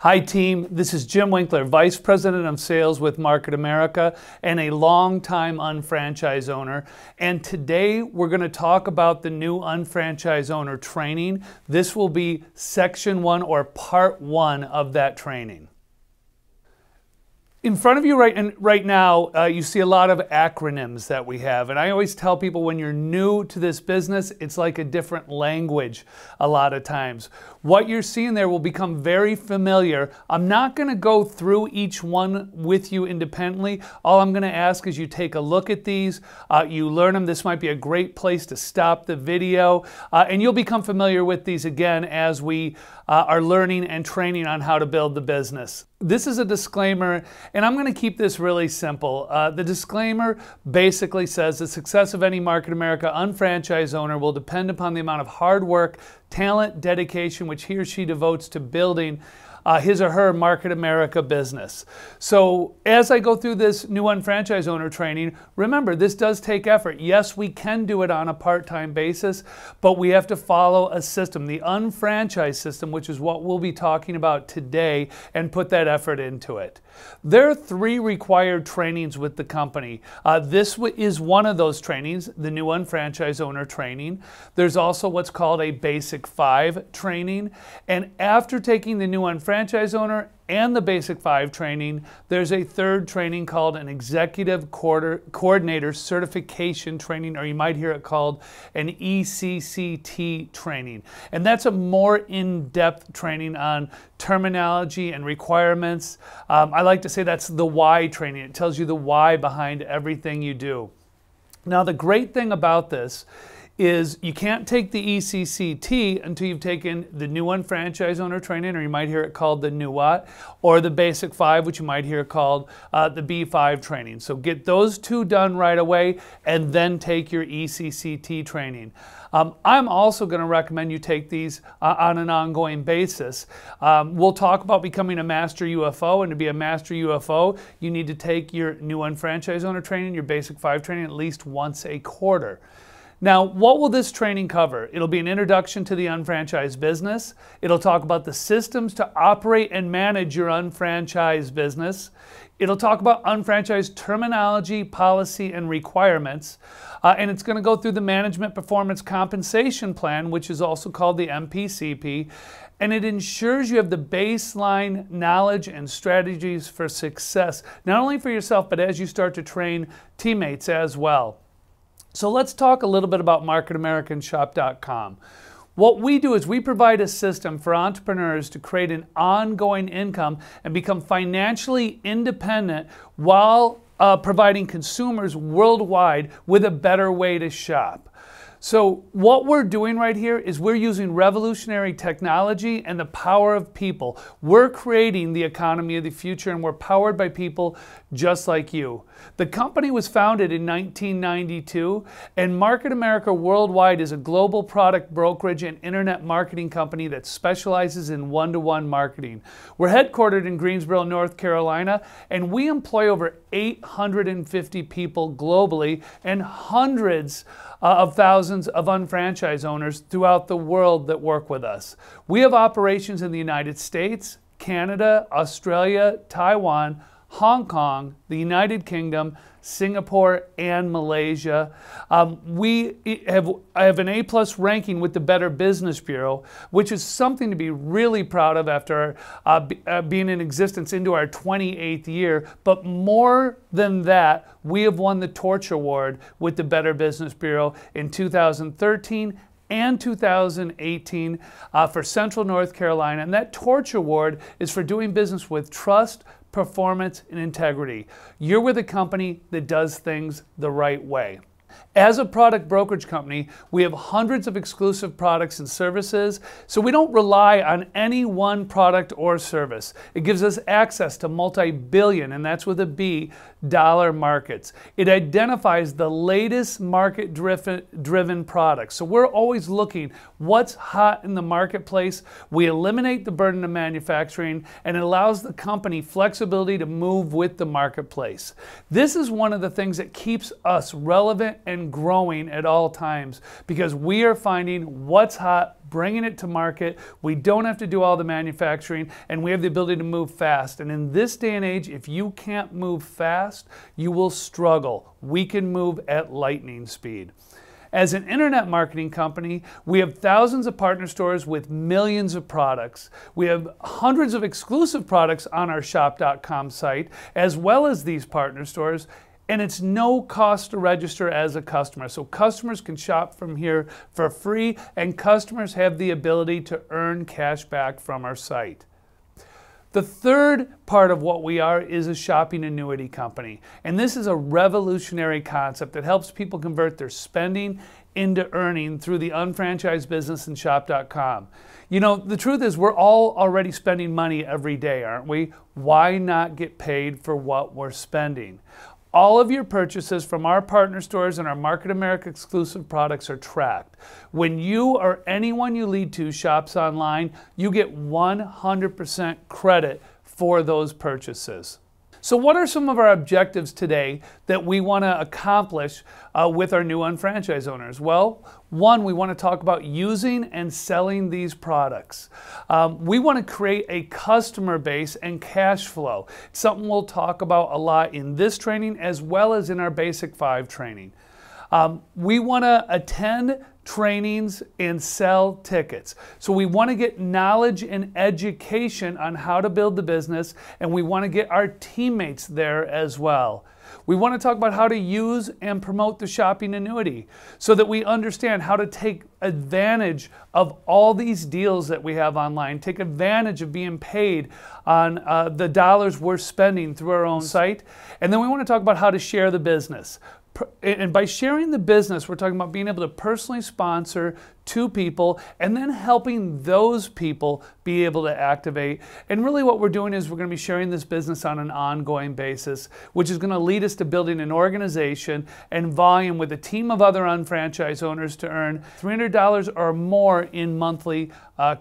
Hi team, this is Jim Winkler, Vice President of Sales with Market America and a longtime unfranchise owner. And today we're going to talk about the new unfranchise owner training. This will be section 1 or part 1 of that training. In front of you right now, you see a lot of acronyms that we have. And I always tell people when you're new to this business, it's like a different language a lot of times. What you're seeing there will become very familiar. I'm not going to go through each one with you independently. All I'm going to ask is you take a look at these, you learn them. This might be a great place to stop the video, and you'll become familiar with these again as we are learning and training on how to build the business. This is a disclaimer, and I'm going to keep this really simple. The disclaimer basically says the success of any Market America unfranchise owner will depend upon the amount of hard work, talent, dedication which he or she devotes to building his or her Market America business. So as I go through this new unfranchise owner training, remember this does take effort. Yes, we can do it on a part-time basis, but we have to follow a system, the unfranchise system, which is what we'll be talking about today, and put that effort into it. There are 3 required trainings with the company. This is one of those trainings, the new unfranchise owner training. There's also what's called a Basic 5 training. And after taking the new unfranchise owner and the Basic 5 training, there's a 3rd training called an Executive Coordinator Certification training, or you might hear it called an ECCT training. And that's a more in-depth training on terminology and requirements. I like to say that's the why training. It tells you the why behind everything you do. Now, the great thing about this is you can't take the ECCT until you've taken the new unfranchise owner training, or you might hear it called the NUOT, or the Basic 5, which you might hear called the B5 training. So get those 2 done right away and then take your ECCT training. I'm also going to recommend you take these on an ongoing basis. We'll talk about becoming a master UFO, and to be a master UFO, you need to take your new unfranchise owner training, your Basic 5 training at least once a quarter. Now, what will this training cover? It'll be an introduction to the unfranchised business. It'll talk about the systems to operate and manage your unfranchised business. It'll talk about unfranchised terminology, policy, and requirements. And it's going to go through the Management Performance Compensation Plan, which is also called the MPCP. And it ensures you have the baseline knowledge and strategies for success, not only for yourself, but as you start to train teammates as well. So let's talk a little bit about Market America and Shop.com. What we do is we provide a system for entrepreneurs to create an ongoing income and become financially independent while providing consumers worldwide with a better way to shop. So what we're doing right here is we're using revolutionary technology and the power of people. We're creating the economy of the future, and we're powered by people just like you. The company was founded in 1992, and Market America Worldwide is a global product brokerage and internet marketing company that specializes in one-to-one marketing. We're headquartered in Greensboro, North Carolina, and we employ over 850 people globally and hundreds of thousands of unfranchise owners throughout the world that work with us. We have operations in the United States, Canada, Australia, Taiwan, Hong Kong, the United Kingdom, Singapore, and Malaysia. I have an A+ ranking with the Better Business Bureau, which is something to be really proud of after being in existence into our 28th year. But more than that, we have won the Torch Award with the Better Business Bureau in 2013 and 2018 for Central North Carolina. And that Torch Award is for doing business with trust, performance, and integrity. You're with a company that does things the right way. As a product brokerage company, we have hundreds of exclusive products and services, so we don't rely on any one product or service. It gives us access to multi-billion, and that's with a B, dollar markets. It identifies the latest market-driven products. So we're always looking what's hot in the marketplace. We eliminate the burden of manufacturing, and it allows the company flexibility to move with the marketplace. This is one of the things that keeps us relevant and growing at all times because we are finding what's hot, bringing it to market. We don't have to do all the manufacturing, and we have the ability to move fast. And in this day and age, if you can't move fast, you will struggle. We can move at lightning speed. As an internet marketing company, we have thousands of partner stores with millions of products. We have hundreds of exclusive products on our Shop.com site, as well as these partner stores, and it's no cost to register as a customer. So customers can shop from here for free, and customers have the ability to earn cash back from our site. The third part of what we are is a shopping annuity company. And this is a revolutionary concept that helps people convert their spending into earning through the unfranchised business and Shop.com. You know, the truth is we're all already spending money every day, aren't we? Why not get paid for what we're spending? All of your purchases from our partner stores and our Market America exclusive products are tracked. When you or anyone you lead to shops online, you get 100% credit for those purchases. So what are some of our objectives today that we want to accomplish with our new unfranchised owners? Well, one, we want to talk about using and selling these products. We want to create a customer base and cash flow. It's something we'll talk about a lot in this training as well as in our Basic 5 training. We want to attend trainings and sell tickets. So we want to get knowledge and education on how to build the business, and we want to get our teammates there as well. We want to talk about how to use and promote the shopping annuity so that we understand how to take advantage of all these deals that we have online, take advantage of being paid on the dollars we're spending through our own site. And then we want to talk about how to share the business. And by sharing the business, we're talking about being able to personally sponsor 2 people and then helping those people be able to activate. And really what we're doing is we're going to be sharing this business on an ongoing basis, which is going to lead us to building an organization and volume with a team of other unfranchised owners to earn $300 or more in monthly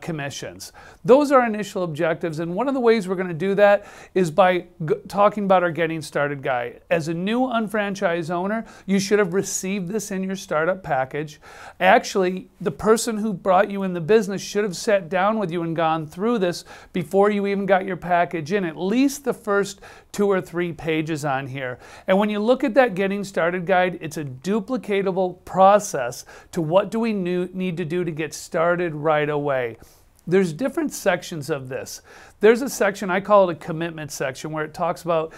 commissions. Those are our initial objectives, and one of the ways we're going to do that is by talking about our Getting Started Guide. As a new unfranchised owner, you should have received this in your startup package. Actually, the person who brought you in the business should have sat down with you and gone through this before you even got your package in, at least the first 2 or 3 pages on here. And when you look at that Getting Started Guide, it's a duplicatable process to what do we need to do to get started right away. There's different sections of this. There's a section, I call it a commitment section, where it talks about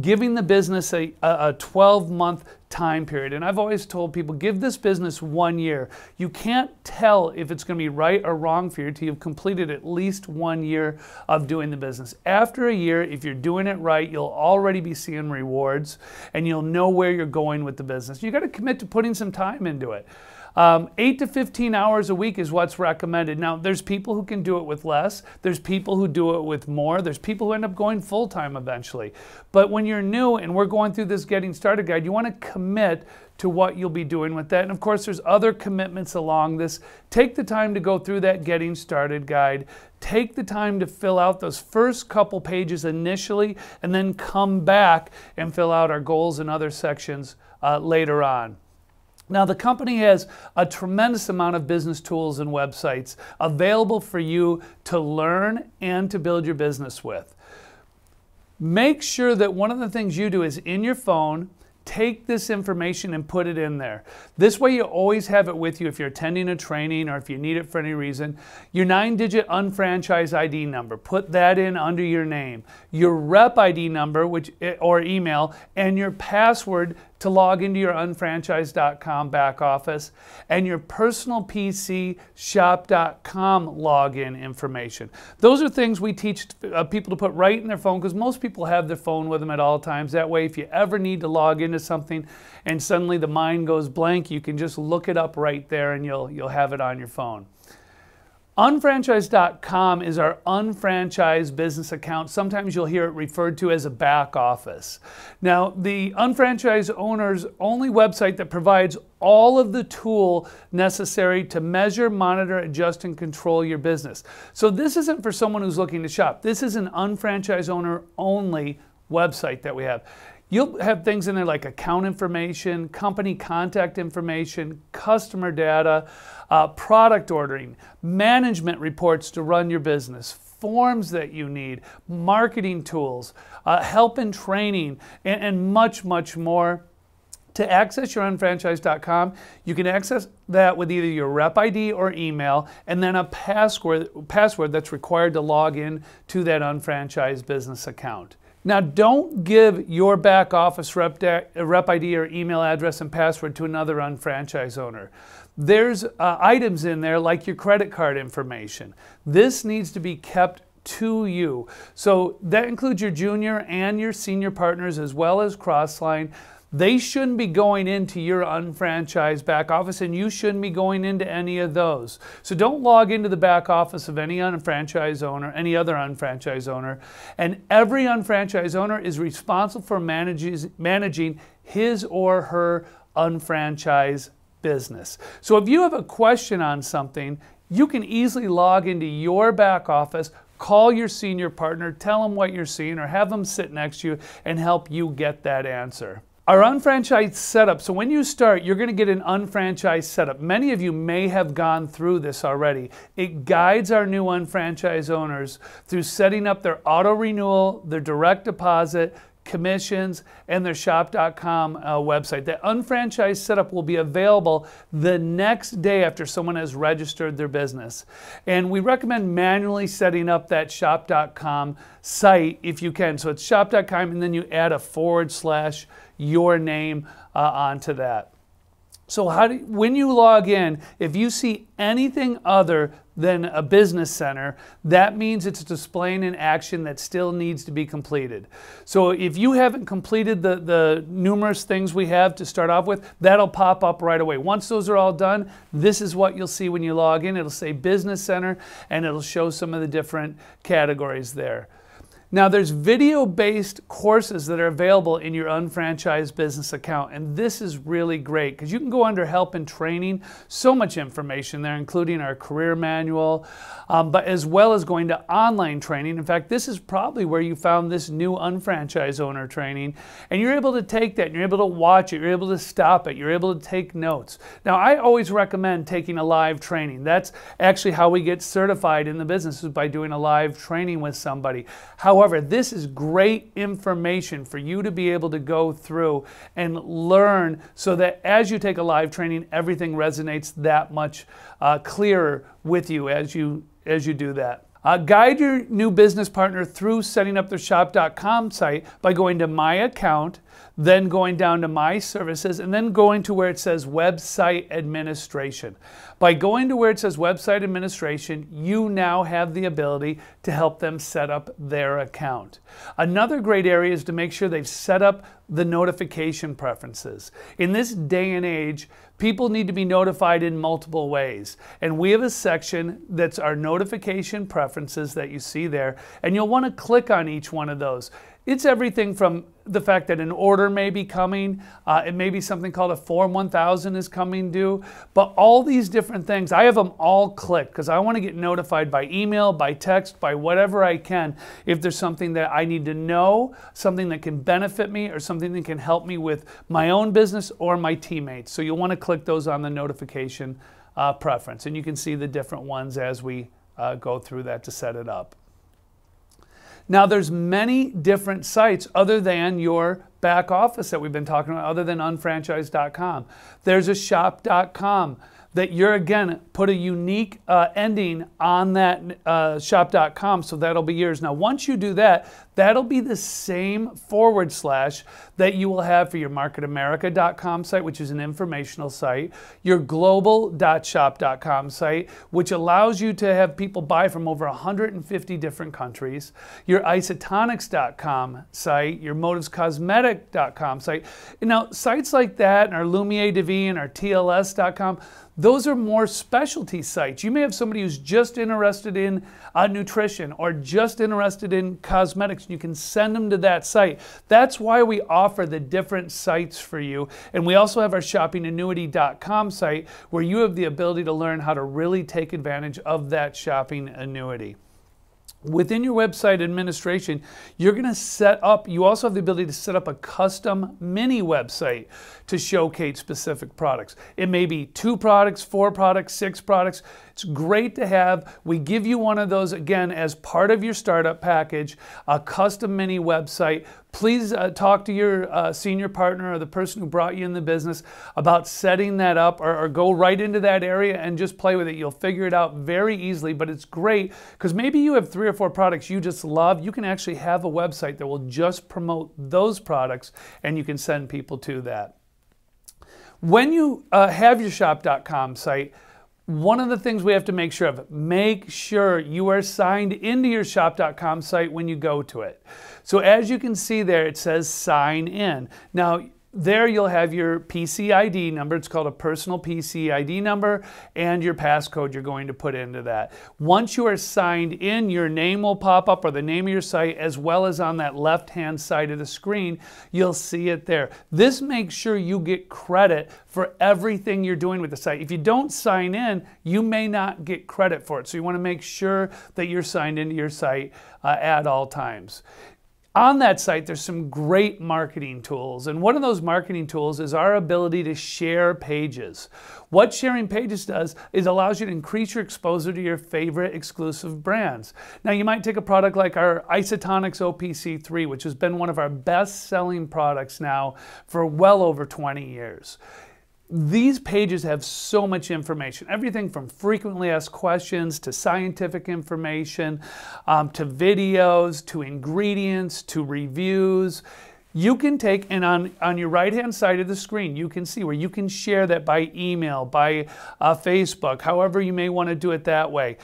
giving the business a 12-month time period. And I've always told people, give this business 1 year. You can't tell if it's going to be right or wrong for you until you've completed at least 1 year of doing the business. After a year, if you're doing it right, you'll already be seeing rewards and you'll know where you're going with the business. You got to commit to putting some time into it. 8 to 15 hours a week is what's recommended. Now, there's people who can do it with less. There's people who do it with more. There's people who end up going full-time eventually. But when you're new and we're going through this Getting Started Guide, you want to commit to what you'll be doing with that. And of course, there's other commitments along this. Take the time to go through that Getting Started Guide. Take the time to fill out those first couple pages initially, and then come back and fill out our goals and other sections later on. Now, the company has a tremendous amount of business tools and websites available for you to learn and to build your business with. Make sure that one of the things you do is in your phone, take this information and put it in there. This way you always have it with you if you're attending a training or if you need it for any reason. Your 9-digit unfranchise ID number, put that in under your name. Your rep ID number or email, and your password to log into your unfranchise.com back office, and your personal PC shop.com login information. Those are things we teach people to put right in their phone, because most people have their phone with them at all times. That way, if you ever need to log into something and suddenly the mind goes blank, you can just look it up right there and you'll have it on your phone. Unfranchise.com is our unfranchised business account. Sometimes you'll hear it referred to as a back office. Now, the unfranchised owner's only website that provides all of the tool necessary to measure, monitor, adjust, and control your business. So this isn't for someone who's looking to shop. This is an unfranchised owner only website that we have. You'll have things in there like account information, company contact information, customer data, product ordering, management reports to run your business, forms that you need, marketing tools, help and training, and much, much more. To access your unfranchise.com, you can access that with either your rep ID or email, and then a password that's required to log in to that unfranchised business account. Now, don't give your back office rep ID or email address and password to another unfranchise owner. There's items in there like your credit card information. This needs to be kept to you. So that includes your junior and your senior partners as well as Crossline. They shouldn't be going into your unfranchised back office, and you shouldn't be going into any of those. So don't log into the back office of any unfranchised owner, any other unfranchised owner. And every unfranchised owner is responsible for managing his or her unfranchised business. So if you have a question on something, you can easily log into your back office, call your senior partner, tell them what you're seeing, or have them sit next to you and help you get that answer. Our unfranchised setup, so when you start, you're going to get an unfranchised setup. Many of you may have gone through this already. It guides our new unfranchised owners through setting up their auto renewal, their direct deposit, commissions, and their shop.com website. The unfranchised setup will be available the next day after someone has registered their business. And we recommend manually setting up that shop.com site if you can. So it's shop.com, and then you add a / your name onto that. So when you log in, if you see anything other than a business center, that means it's displaying an action that still needs to be completed. So if you haven't completed the numerous things we have to start off with, that'll pop up right away. Once those are all done, this is what you'll see when you log in. It'll say business center, and it'll show some of the different categories there. Now, there's video-based courses that are available in your unfranchised business account, and this is really great because you can go under help and training, so much information there, including our career manual, but as well as going to online training. In fact, this is probably where you found this new UnFranchise Owner Training, and you're able to take that, and you're able to watch it, you're able to stop it, you're able to take notes. Now, I always recommend taking a live training. That's actually how we get certified in the business, is by doing a live training with somebody. However, this is great information for you to be able to go through and learn, so that as you take a live training, everything resonates that much clearer with you as you do that. Guide your new business partner through setting up their shop.com site by going to My Account, then going down to My Services, and then going to where it says Website Administration. By going to where it says Website Administration, you now have the ability to help them set up their account. Another great area is to make sure they've set up the notification preferences. In this day and age, people need to be notified in multiple ways. And we have a section that's our notification preferences that you see there, and you'll want to click on each one of those. It's everything from the fact that an order may be coming, it may be something called a Form 1000 is coming due, but all these different things, I have them all clicked because I want to get notified by email, by text, by whatever I can, if there's something that I need to know, something that can benefit me, or something that can help me with my own business or my teammates. So you'll want to click those on the notification preference, and you can see the different ones as we go through that to set it up. Now, there's many different sites other than your back office that we've been talking about, other than unfranchise.com. There's a shop.com that you're, again, put a unique ending on that shop.com, so that'll be yours. Now, once you do that, that'll be the same / that you will have for your marketamerica.com site, which is an informational site, your global.shop.com site, which allows you to have people buy from over 150 different countries, your isotonics.com site, your motivescosmetic.com site. Now, sites like that, and our Lumiere DeVie and our TLS.com, those are more specialty sites. You may have somebody who's just interested in nutrition or just interested in cosmetics. You can send them to that site. That's why we offer the different sites for you. And we also have our shoppingannuity.com site, where you have the ability to learn how to really take advantage of that shopping annuity. Within your website administration, you're going to set up, you also have the ability to set up a custom mini website to showcase specific products. It may be 2 products, 4 products, 6 products. It's great to have. We give you one of those, again, as part of your startup package, a custom mini website. Please talk to your senior partner or the person who brought you in the business about setting that up, or go right into that area and just play with it. You'll figure it out very easily, but it's great because maybe you have 3 or 4 products you just love. You can actually have a website that will just promote those products, and you can send people to that. When you have your shop.com site, one of the things we have to make sure of, make sure you are signed into your shop.com site when you go to it. So as you can see there, it says sign in. Now, there you'll have your PC ID number. It's called a personal PC ID number, and your passcode you're going to put into that. Once you are signed in, your name will pop up, or the name of your site, as well as on that left-hand side of the screen, you'll see it there. This makes sure you get credit for everything you're doing with the site. If you don't sign in, you may not get credit for it. So you want to make sure that you're signed into your site at all times. On that site, there's some great marketing tools, and one of those marketing tools is our ability to share pages. What sharing pages does is allows you to increase your exposure to your favorite exclusive brands. Now, you might take a product like our Isotonics OPC3, which has been one of our best-selling products now for well over 20 years. These pages have so much information, everything from frequently asked questions to scientific information, to videos, to ingredients, to reviews. You can take, and on your right-hand side of the screen, you can see where you can share that by email, by Facebook, however you may want to do it that way.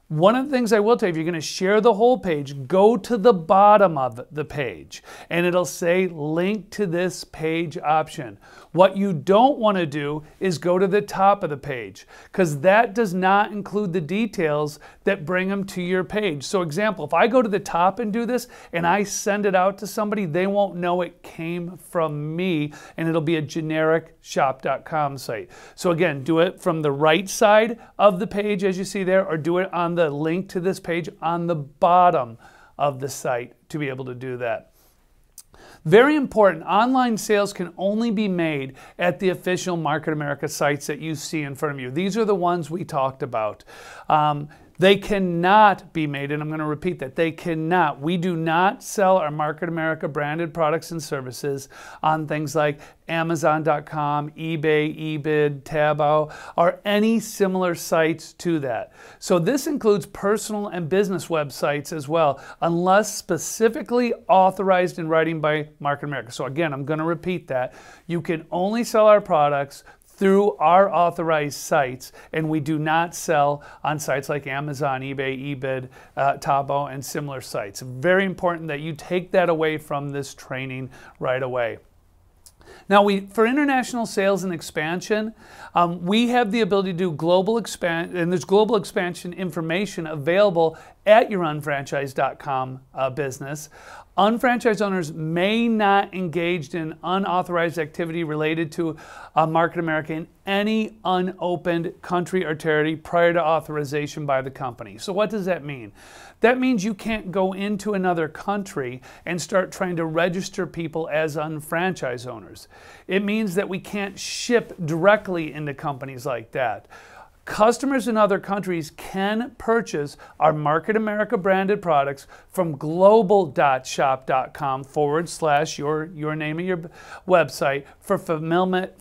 One of the things I will tell you, if you're going to share the whole page, go to the bottom of the page and it'll say link to this page option. What you don't want to do is go to the top of the page, because that does not include the details that bring them to your page. So example, if I go to the top and do this and I send it out to somebody, they won't know it came from me, and it'll be a generic shop.com site. So again, do it from the right side of the page as you see there, or do it on the link to this page on the bottom of the site to be able to do that. Very important, online sales can only be made at the official Market America sites that you see in front of you. These are the ones we talked about. They cannot be made, and I'm going to repeat that, they cannot. We do not sell our Market America branded products and services on things like Amazon.com, eBay, eBid, Taobao, or any similar sites to that. So this includes personal and business websites as well, unless specifically authorized in writing by Market America. So again, I'm going to repeat that. You can only sell our products through our authorized sites, and we do not sell on sites like Amazon, eBay, eBid, Taobao, and similar sites. Very important that you take that away from this training right away. Now, for international sales and expansion, we have the ability to do global expansion, and there's global expansion information available at your unfranchise.com business. Unfranchised owners may not engage in unauthorized activity related to Market America in any unopened country or territory prior to authorization by the company. So what does that mean? That means you can't go into another country and start trying to register people as unfranchised owners. It means that we can't ship directly into companies like that. Customers in other countries can purchase our Market America branded products from global.shop.com / your name of your website for fulfillment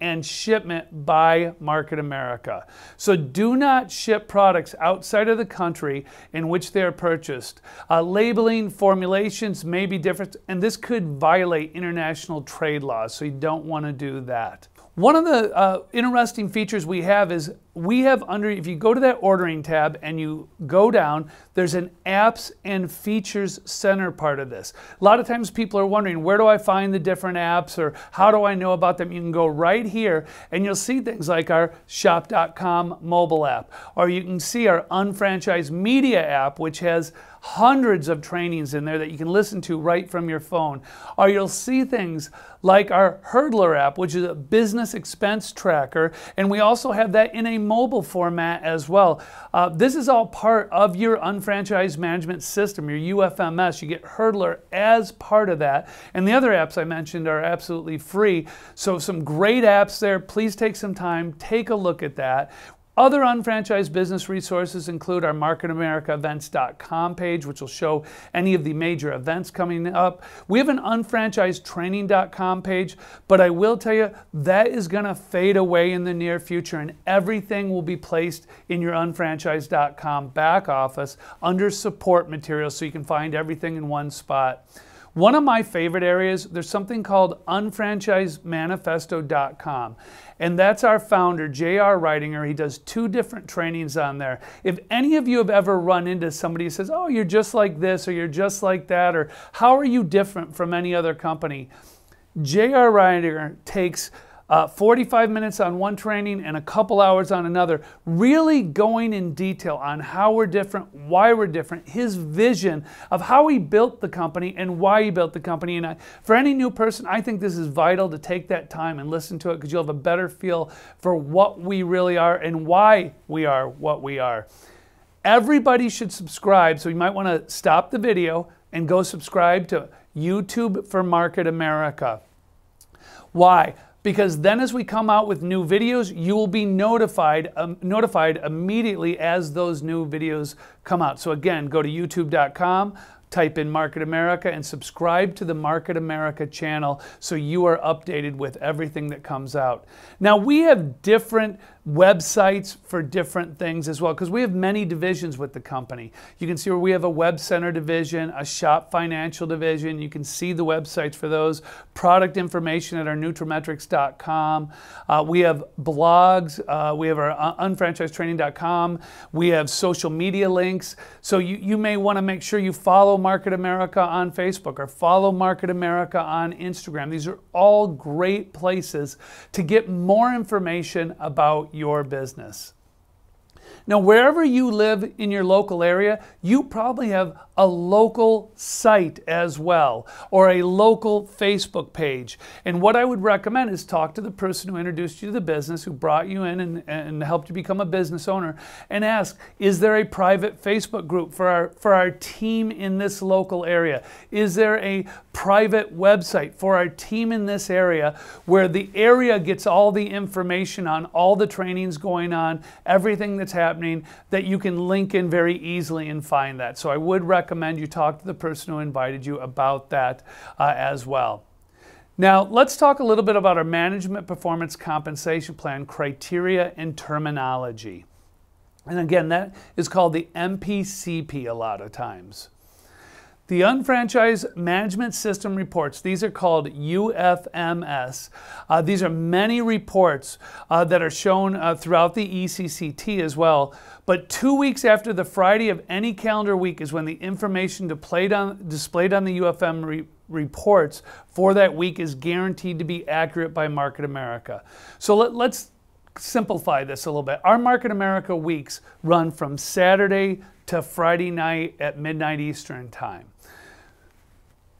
and shipment by Market America. So do not ship products outside of the country in which they are purchased. Labeling, formulations may be different, and this could violate international trade laws, so you don't want to do that. One of the interesting features we have is if you go to that ordering tab and you go down, there's an apps and features center part of this. A lot of times people are wondering, where do I find the different apps, or how do I know about them? You can go right here and you'll see things like our shop.com mobile app, or you can see our UnFranchise Media app, which has hundreds of trainings in there that you can listen to right from your phone. Or you'll see things like our Hurdler app, which is a business expense tracker, and we also have that in a mobile format as well. This is all part of your unfranchised management system, your UFMS. You get Hurdler as part of that. And the other apps I mentioned are absolutely free. So some great apps there. Please take some time, take a look at that. Other unfranchised business resources include our marketamericaevents.com page, which will show any of the major events coming up. We have an unfranchisetraining.com page, but I will tell you that is going to fade away in the near future, and everything will be placed in your unfranchise.com back office under support materials, so you can find everything in one spot. One of my favorite areas, there's something called unfranchisemanifesto.com. And that's our founder, J.R. Reitinger. He does 2 different trainings on there. If any of you have ever run into somebody who says, oh, you're just like this, or you're just like that, or how are you different from any other company? J.R. Reitinger takes 45 minutes on one training and a couple hours on another, really going in detail on how we're different, why we're different, his vision of how he built the company and why he built the company. And for any new person, I think this is vital to take that time and listen to it, because you'll have a better feel for what we really are and why we are what we are. Everybody should subscribe, so you might want to stop the video and go subscribe to YouTube for Market America. Why? Because then as we come out with new videos, you will be notified immediately as those new videos come out. So again, go to youtube.com, type in Market America, and subscribe to the Market America channel so you are updated with everything that comes out. Now, we have different websites for different things as well, because we have many divisions with the company. You can see where we have a Web Center division, a Shop Financial division. You can see the websites for those. Product information at our nutrimetrics.com. We have blogs. We have our unfranchisetraining.com. We have social media links. So you may want to make sure you follow Market America on Facebook or follow Market America on Instagram. These are all great places to get more information about your business. Now, wherever you live in your local area, you probably have a local site as well, or a local Facebook page. And what I would recommend is talk to the person who introduced you to the business, who brought you in and helped you become a business owner, and ask, is there a private Facebook group for our team in this local area? Is there a private website for our team in this area, where the area gets all the information on all the trainings going on, everything that's happening, that you can link in very easily and find that. So I would recommend you talk to the person who invited you about that as well. Now, let's talk a little bit about our Management Performance Compensation Plan criteria and terminology. And again, that is called the MPCP a lot of times. The Unfranchise Management System reports, these are called UFMS. These are many reports that are shown throughout the ECCT as well. But 2 weeks after the Friday of any calendar week is when the information displayed on the UFM reports for that week is guaranteed to be accurate by Market America. So let's simplify this a little bit. Our Market America weeks run from Saturday to Friday night at midnight Eastern time.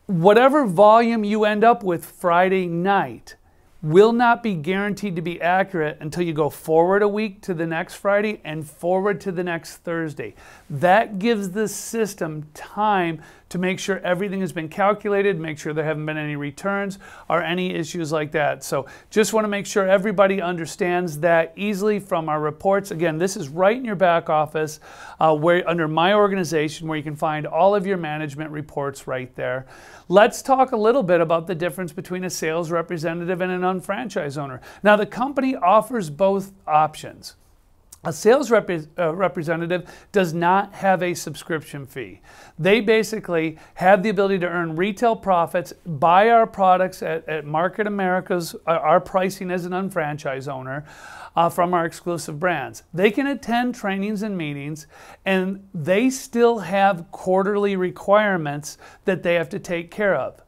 Whatever volume you end up with Friday night will not be guaranteed to be accurate until you go forward a week to the next Friday and forward to the next Thursday. That gives the system time to make sure everything has been calculated, make sure there haven't been any returns or any issues like that. So just want to make sure everybody understands that easily from our reports. Again, this is right in your back office where under My Organization, where you can find all of your management reports right there. Let's talk a little bit about the difference between a sales representative and an unfranchised owner. Now, the company offers both options. A sales representative does not have a subscription fee. They basically have the ability to earn retail profits, buy our products at Market America's, our pricing as an unfranchised owner from our exclusive brands. They can attend trainings and meetings, and they still have quarterly requirements that they have to take care of.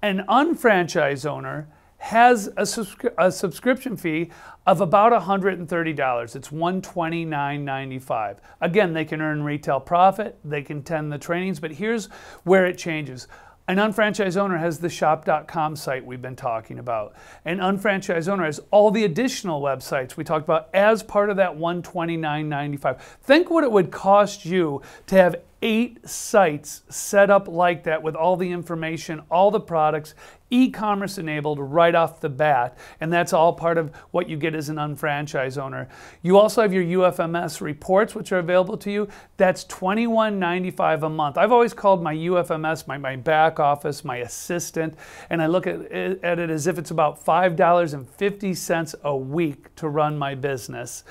An unfranchised owner has a subscription fee of about $130. It's $129.95. Again, they can earn retail profit, they can attend the trainings, but here's where it changes. An unfranchised owner has the shop.com site we've been talking about. An unfranchised owner has all the additional websites we talked about as part of that $129.95. Think what it would cost you to have 8 sites set up like that with all the information, all the products, e-commerce enabled right off the bat, and that's all part of what you get as an unfranchised owner. You also have your UFMS reports, which are available to you. That's $21.95 a month. I've always called my UFMS my back office, my assistant, and I look at it as if it's about $5.50 a week to run my business.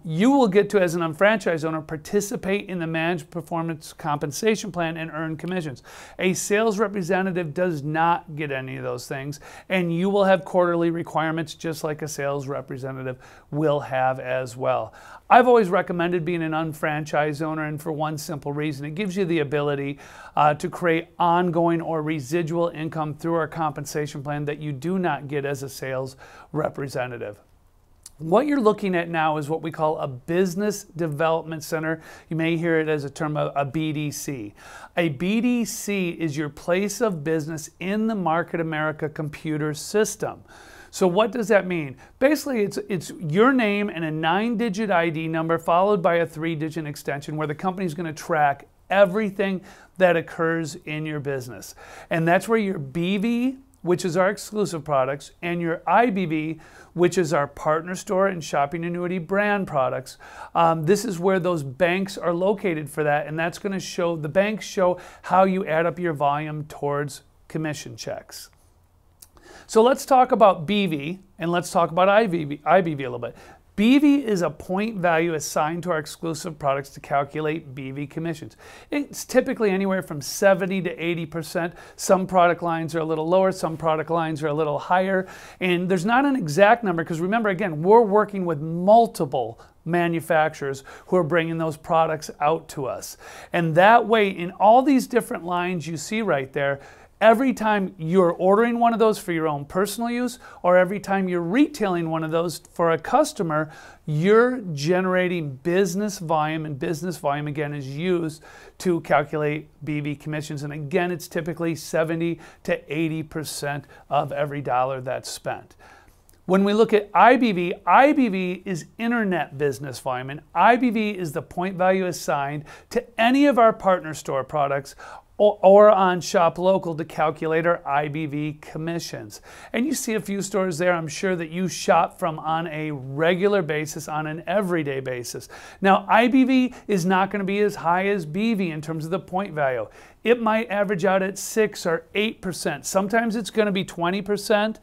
You will get to, as an unfranchised owner, participate in the managed performance compensation plan and earn commissions. A sales representative does not get any of those things, and you will have quarterly requirements just like a sales representative will have as well. I've always recommended being an unfranchised owner, and for one simple reason: it gives you the ability to create ongoing or residual income through our compensation plan that you do not get as a sales representative. What you're looking at now is what we call a business development center. You may hear it as a term, a BDC. A BDC is your place of business in the Market America computer system. So what does that mean? Basically, it's your name and a 9-digit ID number followed by a 3-digit extension where the company's going to track everything that occurs in your business. And that's where your BV, which is our exclusive products, and your IBV, which is our partner store and Shopping Annuity brand products. This is where those banks are located for that, and that's going to show, the banks show how you add up your volume towards commission checks. So let's talk about BV, and let's talk about IBV a little bit. BV is a point value assigned to our exclusive products to calculate BV commissions. It's typically anywhere from 70 to 80%. Some product lines are a little lower, some product lines are a little higher, and there's not an exact number because remember, again, we're working with multiple manufacturers who are bringing those products out to us. And that way, in all these different lines you see right there, every time you're ordering one of those for your own personal use, or every time you're retailing one of those for a customer, you're generating business volume, and business volume, again, is used to calculate BV commissions. And again, it's typically 70 to 80% of every dollar that's spent. When we look at IBV, IBV is internet business volume, and IBV is the point value assigned to any of our partner store products or on Shop Local to calculate our IBV commissions. And you see a few stores there, I'm sure, that you shop from on a regular basis, on an everyday basis. Now, IBV is not going to be as high as BV in terms of the point value. It might average out at 6 or 8%. Sometimes it's going to be 20%.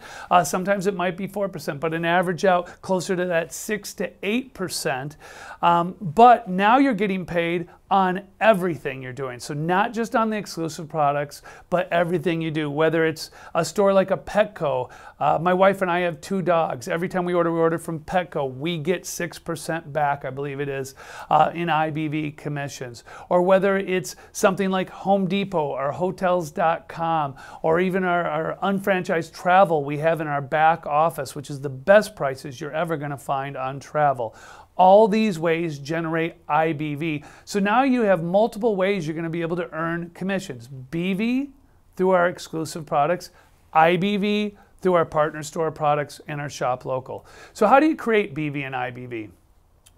Sometimes it might be 4%, but an average out closer to that 6 to 8%. But now you're getting paid on everything you're doing. So not just on the exclusive products, but everything you do, whether it's a store like a Petco. My wife and I have 2 dogs. Every time we order from Petco, we get 6% back, I believe it is, in IBV commissions. Or whether it's something like Home Depot or Hotels.com, or even our unfranchised travel we have in our back office, which is the best prices you're ever going to find on travel. All these ways generate IBV. So now you have multiple ways you're going to be able to earn commissions. BV through our exclusive products, IBV through our partner store products and our Shop Local. So how do you create BV and IBV?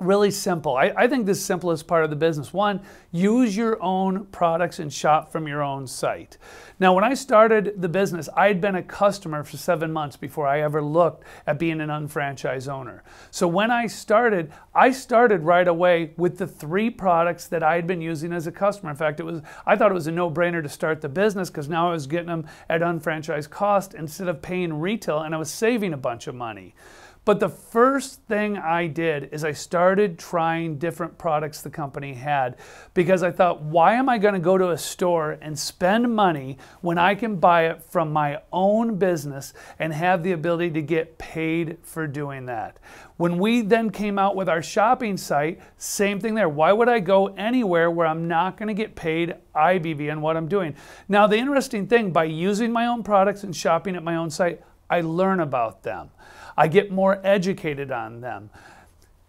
Really simple. I think the simplest part of the business. One, use your own products and shop from your own site. Now, when I started the business, I had been a customer for 7 months before I ever looked at being an unfranchised owner. So when I started right away with the 3 products that I had been using as a customer. In fact, I thought it was a no-brainer to start the business because now I was getting them at unfranchised cost instead of paying retail, and I was saving a bunch of money. But the first thing I did is I started trying different products the company had, because I thought, why am I going to go to a store and spend money when I can buy it from my own business and have the ability to get paid for doing that? When we then came out with our shopping site, same thing there. Why would I go anywhere where I'm not going to get paid IBV on what I'm doing? Now, the interesting thing, by using my own products and shopping at my own site, I learn about them. I get more educated on them.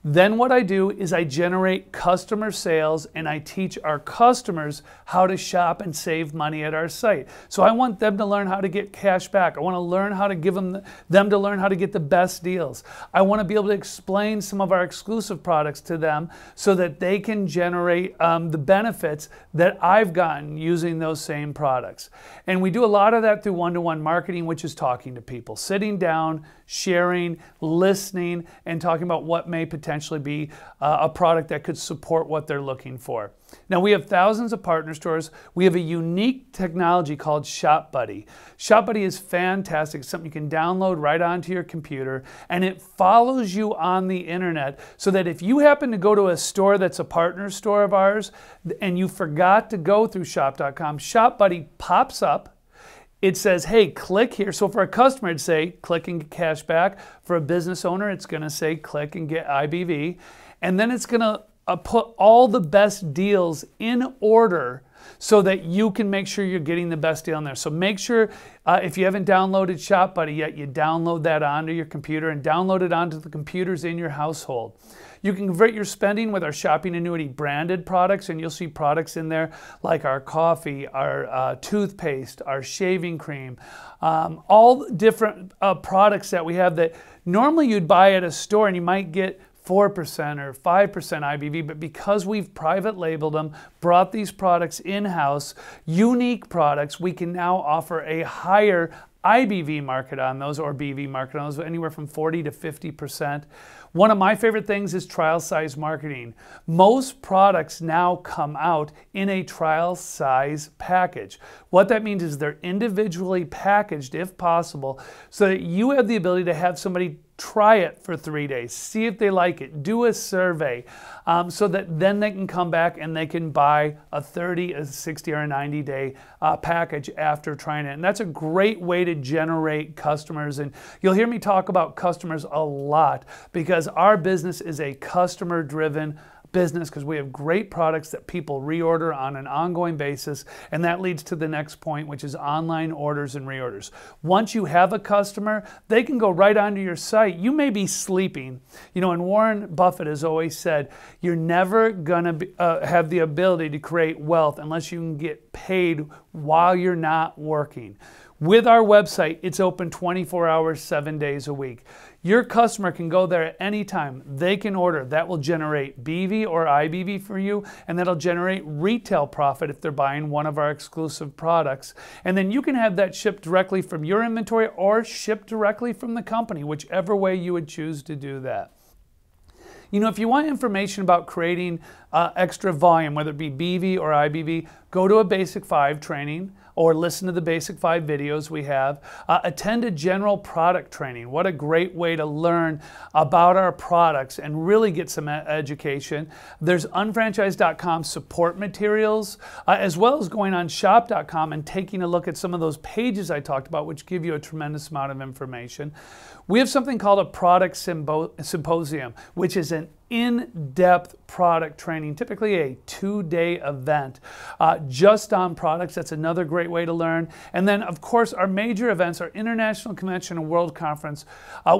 Then what I do is I generate customer sales and I teach our customers how to shop and save money at our site. So I want them to learn how to get cash back. I want to learn how to give them to learn how to get the best deals. I want to be able to explain some of our exclusive products to them so that they can generate the benefits that I've gotten using those same products. And we do a lot of that through one-to-one marketing, which is talking to people, sitting down, sharing, listening, and talking about what may potentially be a product that could support what they're looking for. Now, we have thousands of partner stores. We have a unique technology called ShopBuddy. ShopBuddy is fantastic. It's something you can download right onto your computer, and it follows you on the internet so that if you happen to go to a store that's a partner store of ours and you forgot to go through shop.com, ShopBuddy pops up. It says, hey, click here. So for a customer, it'd say, click and get cash back. For a business owner, it's going to say, click and get IBV. And then it's going to put all the best deals in order so that you can make sure you're getting the best deal in there. So make sure if you haven't downloaded ShopBuddy yet, you download that onto your computer and download it onto the computers in your household. You can convert your spending with our Shopping Annuity branded products, and you'll see products in there like our coffee, our toothpaste, our shaving cream, all different products that we have that normally you'd buy at a store and you might get 4% or 5% IBV, but because we've private labeled them, brought these products in-house, unique products, we can now offer a higher IBV market on those, or BV market on those, anywhere from 40 to 50%. One of my favorite things is trial size marketing. Most products now come out in a trial size package. What that means is they're individually packaged, if possible, so that you have the ability to have somebody try it for 3 days, see if they like it, do a survey, so that then they can come back and they can buy a 30, a 60, or a 90-day package after trying it. And that's a great way to generate customers. And you'll hear me talk about customers a lot because our business is a customer-driven business because we have great products that people reorder on an ongoing basis, and that leads to the next point, which is online orders and reorders. Once you have a customer, they can go right onto your site. You may be sleeping, you know, and Warren Buffett has always said, you're never gonna have the ability to create wealth unless you can get paid while you're not working. With our website, it's open 24 hours, 7 days a week. Your customer can go there at any time. They can order. That will generate BV or IBV for you, and that'll generate retail profit if they're buying one of our exclusive products. And then you can have that shipped directly from your inventory or shipped directly from the company, whichever way you would choose to do that. You know, if you want information about creating extra volume, whether it be BV or IBV, go to a Basic 5 training or listen to the Basic 5 videos we have. Attend a general product training. What a great way to learn about our products and really get some education. There's unfranchise.com support materials, as well as going on shop.com and taking a look at some of those pages I talked about, which give you a tremendous amount of information. We have something called a product symposium, which is an in-depth product training, typically a 2-day event just on products. That's another great way to learn. And then, of course, our major events, our International Convention and World Conference,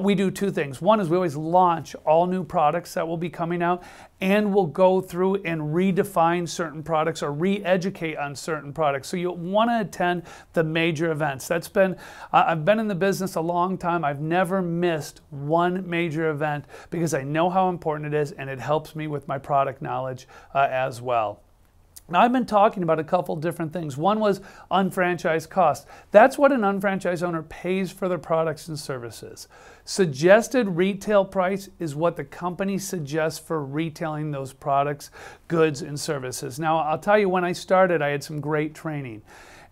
we do two things. One is we always launch all new products that will be coming out, and we'll go through and redefine certain products or re-educate on certain products. So you'll want to attend the major events. That's been, I've been in the business a long time. I've never missed one major event because I know how important it is, and it helps me with my product knowledge as well. Now, I've been talking about a couple different things. One was unfranchised cost. That's what an unfranchised owner pays for their products and services. Suggested retail price is what the company suggests for retailing those products, goods, and services. Now, I'll tell you, when I started, I had some great training.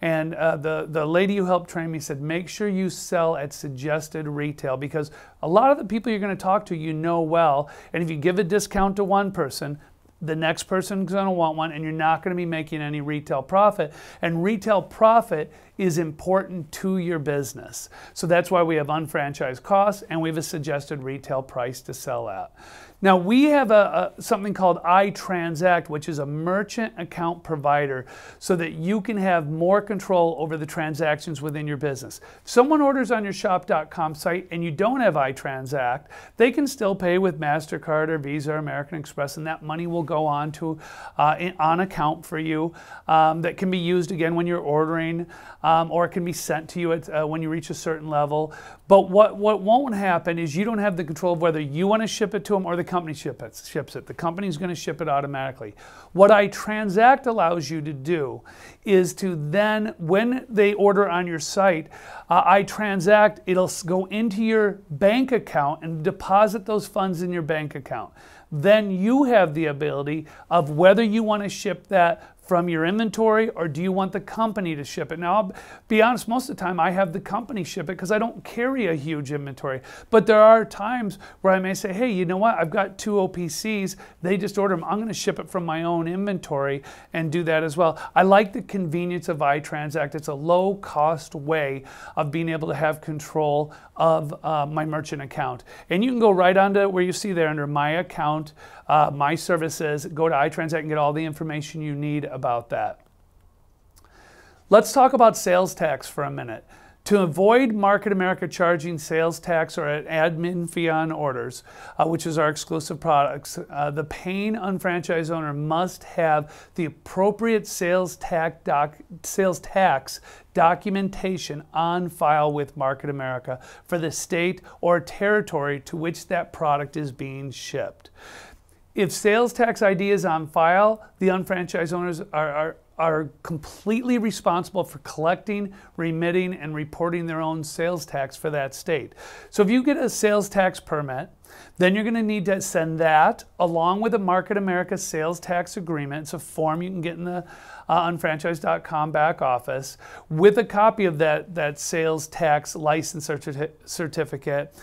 And the lady who helped train me said, make sure you sell at suggested retail, because a lot of the people you're going to talk to you know well, and if you give a discount to one person, the next person's going to want one, and you're not going to be making any retail profit. And retail profit is important to your business. So that's why we have unfranchised costs and we have a suggested retail price to sell at. Now we have something called iTransact, which is a merchant account provider so that you can have more control over the transactions within your business. If someone orders on your shop.com site and you don't have iTransact, they can still pay with MasterCard or Visa or American Express, and that money will go on to on account for you that can be used again when you're ordering, or it can be sent to you when you reach a certain level. But what won't happen is you don't have the control of whether you want to ship it to them or the company ships it. The company's going to ship it automatically. What iTransact allows you to do is to then, when they order on your site, iTransact, it'll go into your bank account and deposit those funds in your bank account. Then you have the ability of whether you want to ship that from your inventory or do you want the company to ship it. Now, I'll be honest, most of the time I have the company ship it because I don't carry a huge inventory. But there are times where I may say, hey, you know what? I've got 2 OPCs. They just order them. I'm going to ship it from my own inventory and do that as well. I like the convenience of iTransact. It's a low-cost way of being able to have control of my merchant account. And you can go right onto where you see there under My Account, My Services, go to iTransact and get all the information you need about that. Let's talk about sales tax for a minute. To avoid Market America charging sales tax or an admin fee on orders, which is our exclusive products, the paying unfranchised owner must have the appropriate sales tax documentation on file with Market America for the state or territory to which that product is being shipped. If sales tax ID is on file, the unfranchised owners are completely responsible for collecting, remitting, and reporting their own sales tax for that state. So if you get a sales tax permit, then you're going to need to send that along with a Market America sales tax agreement. It's a form you can get in the unfranchise.com back office with a copy of that sales tax license certificate,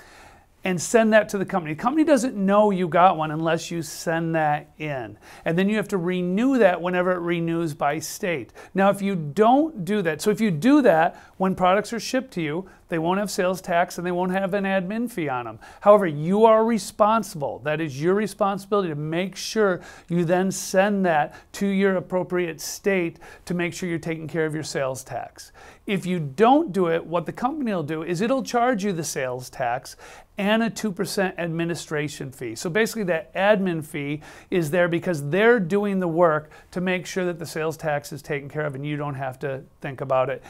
and send that to the company. The company doesn't know you got one unless you send that in. And then you have to renew that whenever it renews by state. Now, if you don't do that, so if you do that, when products are shipped to you, they won't have sales tax and they won't have an admin fee on them. However, you are responsible. That is your responsibility to make sure you then send that to your appropriate state to make sure you're taking care of your sales tax. If you don't do it, what the company will do is it'll charge you the sales tax and a 2% administration fee. So basically that admin fee is there because they're doing the work to make sure that the sales tax is taken care of and you don't have to think about it.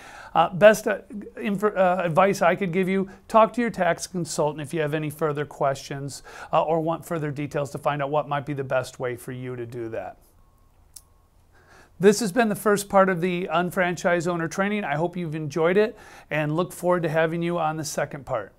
Best advice I could give you, talk to your tax consultant if you have any further questions or want further details to find out what might be the best way for you to do that. This has been the first part of the UnFranchise Owner Training. I hope you've enjoyed it and look forward to having you on the second part.